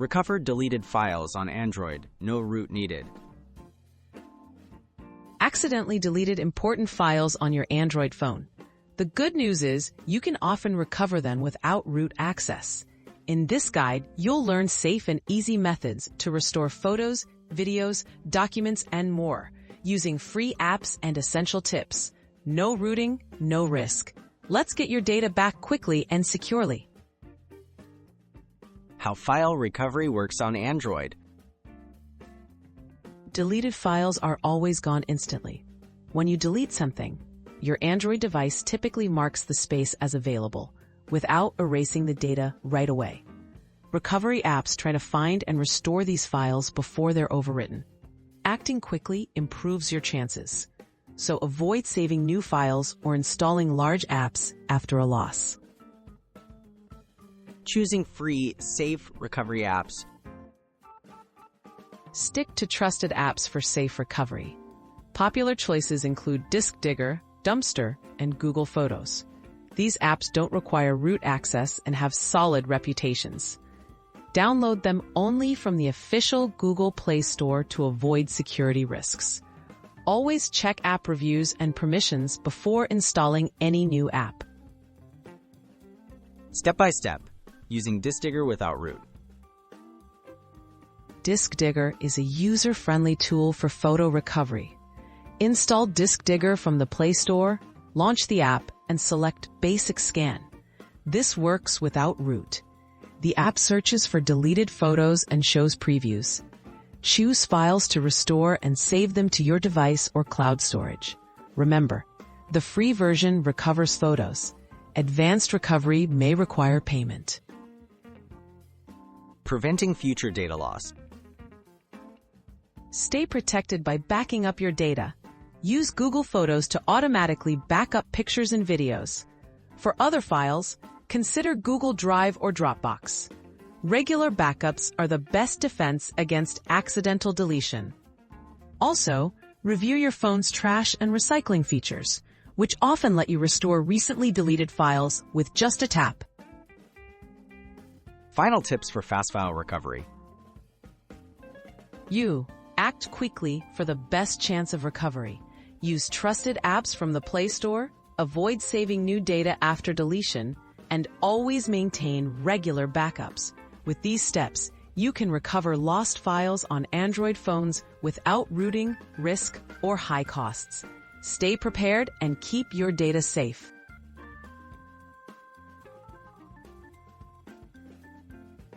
Recover deleted files on Android, no root needed. Accidentally deleted important files on your Android phone. The good news is you can often recover them without root access. In this guide, you'll learn safe and easy methods to restore photos, videos, documents, and more, using free apps and essential tips. No rooting, no risk. Let's get your data back quickly and securely. How file recovery works on Android. Deleted files are always gone instantly. When you delete something, your Android device typically marks the space as available, without erasing the data right away. Recovery apps try to find and restore these files before they're overwritten. Acting quickly improves your chances, so avoid saving new files or installing large apps after a loss. Choosing free, safe recovery apps. Stick to trusted apps for safe recovery. Popular choices include DiskDigger, Dumpster, and Google Photos. These apps don't require root access and have solid reputations. Download them only from the official Google Play Store to avoid security risks. Always check app reviews and permissions before installing any new app. Step by step, using DiskDigger without root. DiskDigger is a user-friendly tool for photo recovery. Install DiskDigger from the Play Store, launch the app, and select Basic Scan. This works without root. The app searches for deleted photos and shows previews. Choose files to restore and save them to your device or cloud storage. Remember, the free version recovers photos. Advanced recovery may require payment. Preventing future data loss. Stay protected by backing up your data. Use Google Photos to automatically back up pictures and videos. For other files, consider Google Drive or Dropbox. Regular backups are the best defense against accidental deletion. Also, review your phone's trash and recycling features, which often let you restore recently deleted files with just a tap. Final tips for fast file recovery. Act quickly for the best chance of recovery. Use trusted apps from the Play Store, avoid saving new data after deletion, and always maintain regular backups. With these steps, you can recover lost files on Android phones without rooting, risk, or high costs. Stay prepared and keep your data safe.